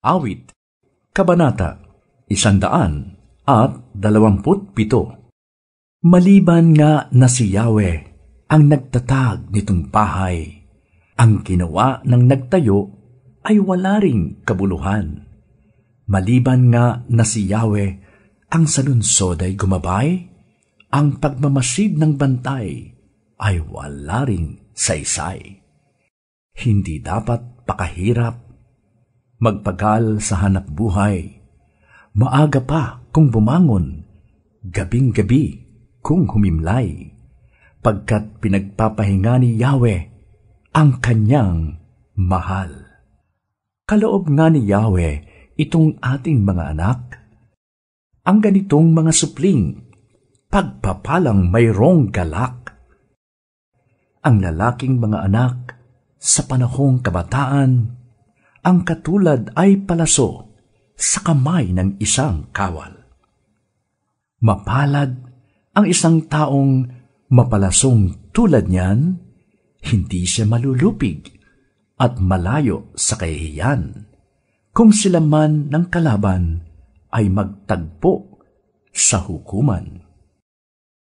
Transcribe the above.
Awit, Kabanata 127. Maliban nga na si Yahweh ang nagtatag nitong bahay, ang ginawa ng nagtayo ay wala ring kabuluhan. Maliban nga na si Yahweh ang salunsod ay gumabay, ang pagmamasid ng bantay ay wala ring saysay. Hindi dapat pakahirap magpagal sa hanap buhay. Maaga pa kung bumangon, gabing-gabi kung humimlay, pagkat pinagpapahinga ni Yahweh ang kanyang mahal. Kaloob nga ni Yahweh itong ating mga anak, ang ganitong mga supling, pagpapalang mayroong galak. Ang lalaking mga anak sa panahong kabataan, ang katulad ay palaso sa kamay ng isang kawal. Mapalad ang isang taong mapalasong tulad niyan, hindi siya malulupig at malayo sa kahihiyan, kung sila man ng kalaban ay magtagpo sa hukuman.